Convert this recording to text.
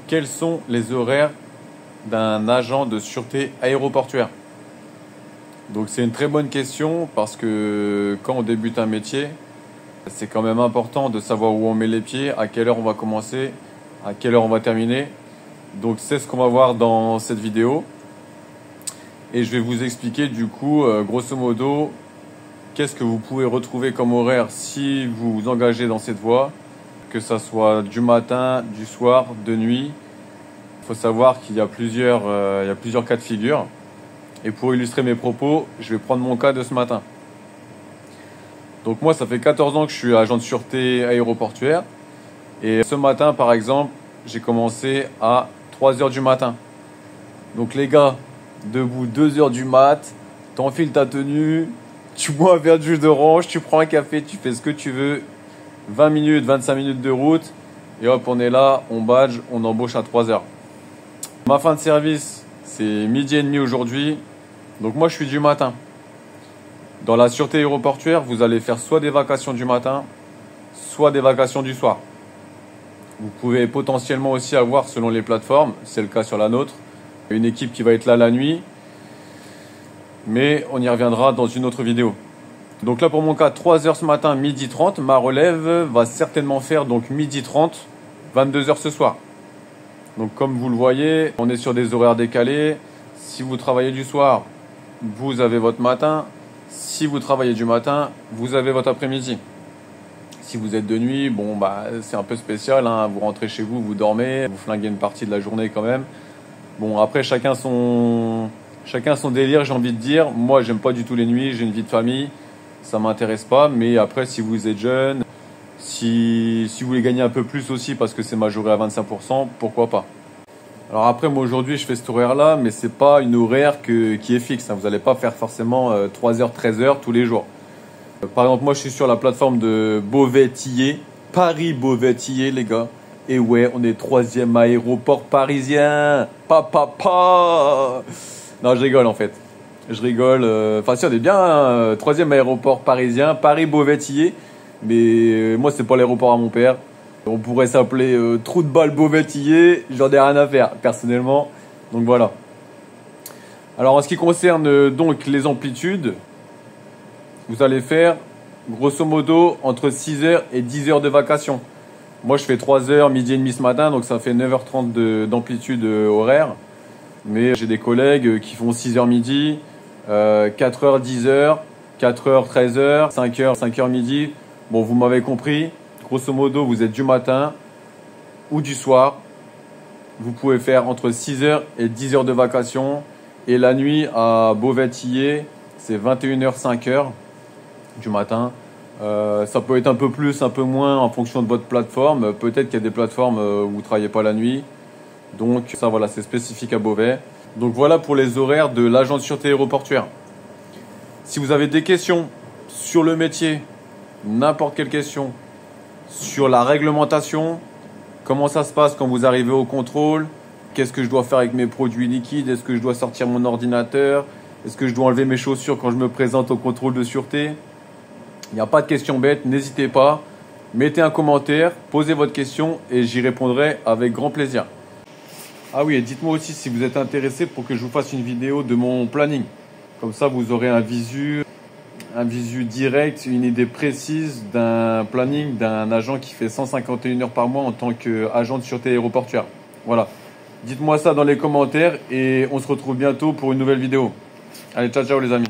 Quels sont les horaires d'un agent de sûreté aéroportuaire? Donc c'est une très bonne question parce que quand on débute un métier, c'est quand même important de savoir où on met les pieds, à quelle heure on va commencer, à quelle heure on va terminer. Donc c'est ce qu'on va voir dans cette vidéo. Et je vais vous expliquer du coup, grosso modo, qu'est-ce que vous pouvez retrouver comme horaire si vous vous engagez dans cette voie, que ça soit du matin, du soir, de nuit. Il faut savoir qu'il y a plusieurs cas de figure. Et pour illustrer mes propos, je vais prendre mon cas de ce matin. Donc moi, ça fait 14 ans que je suis agent de sûreté aéroportuaire. Et ce matin, par exemple, j'ai commencé à 3 heures du matin. Donc les gars, debout 2 heures du mat, t'enfiles ta tenue, tu bois un verre de jus d'orange, tu prends un café, tu fais ce que tu veux. 20 minutes, 25 minutes de route. Et hop, on est là, on badge, on embauche à 3 heures. Ma fin de service, c'est 12h30 aujourd'hui. Donc moi, je suis du matin. Dans la sûreté aéroportuaire, vous allez faire soit des vacations du matin, soit des vacations du soir. Vous pouvez potentiellement aussi avoir, selon les plateformes, c'est le cas sur la nôtre, une équipe qui va être là la nuit. Mais on y reviendra dans une autre vidéo. Donc là, pour mon cas, 3 heures ce matin, 12h30. Ma relève va certainement faire donc 12h30, 22h ce soir. Donc comme vous le voyez, on est sur des horaires décalés. Si vous travaillez du soir, vous avez votre matin. Si vous travaillez du matin, vous avez votre après-midi. Si vous êtes de nuit, bon c'est un peu spécial, hein. Vous rentrez chez vous, vous dormez, vous flinguez une partie de la journée quand même. Bon, après chacun son délire, j'ai envie de dire. Moi, j'aime pas du tout les nuits, j'ai une vie de famille, ça m'intéresse pas. Mais après, si vous êtes jeune, si vous voulez gagner un peu plus aussi parce que c'est majoré à 25%, pourquoi pas. Alors après, moi aujourd'hui, je fais cet horaire-là, mais c'est pas une horaire qui est fixe, hein. Vous n'allez pas faire forcément 3h, 13h tous les jours. Par exemple, moi, je suis sur la plateforme de Beauvais-Tillé, Paris-Beauvais-Tillé, les gars. Et ouais, on est 3e aéroport parisien. Non, je rigole en fait. Je rigole. Enfin, si, on est bien, 3e aéroport parisien, Paris-Beauvais-Tillé. Mais moi, c'est pas l'aéroport à mon père. On pourrait s'appeler Trou de balle Beauvais-Tillé. J'en ai rien à faire, personnellement. Donc voilà. Alors, en ce qui concerne donc les amplitudes, vous allez faire grosso modo entre 6 heures et 10 heures de vacation. Moi, je fais 3 heures, midi et demi ce matin, donc ça fait 9h30 d'amplitude horaire. Mais j'ai des collègues qui font 6 heures midi, 4 heures 10 heures, 4 heures 13 heures, 5 heures midi. Bon, vous m'avez compris. Grosso modo, vous êtes du matin ou du soir. Vous pouvez faire entre 6 heures et 10 heures de vacation. Et la nuit à Beauvais-Tillé, c'est 21h, 5 heures du matin. Ça peut être un peu plus, un peu moins en fonction de votre plateforme. Peut-être qu'il y a des plateformes où vous ne travaillez pas la nuit. Donc ça, voilà, c'est spécifique à Beauvais. Donc voilà pour les horaires de l'agent de sûreté aéroportuaire. Si vous avez des questions sur le métier, n'importe quelle question, sur la réglementation, comment ça se passe quand vous arrivez au contrôle, qu'est-ce que je dois faire avec mes produits liquides, est-ce que je dois sortir mon ordinateur, est-ce que je dois enlever mes chaussures quand je me présente au contrôle de sûreté? Il n'y a pas de questions bêtes, n'hésitez pas, mettez un commentaire, posez votre question et j'y répondrai avec grand plaisir. Ah oui, et dites-moi aussi si vous êtes intéressé pour que je vous fasse une vidéo de mon planning. Comme ça, vous aurez un visu direct, une idée précise d'un planning d'un agent qui fait 151 heures par mois en tant qu'agent de sûreté aéroportuaire. Voilà. Dites-moi ça dans les commentaires et on se retrouve bientôt pour une nouvelle vidéo. Allez, ciao, ciao les amis.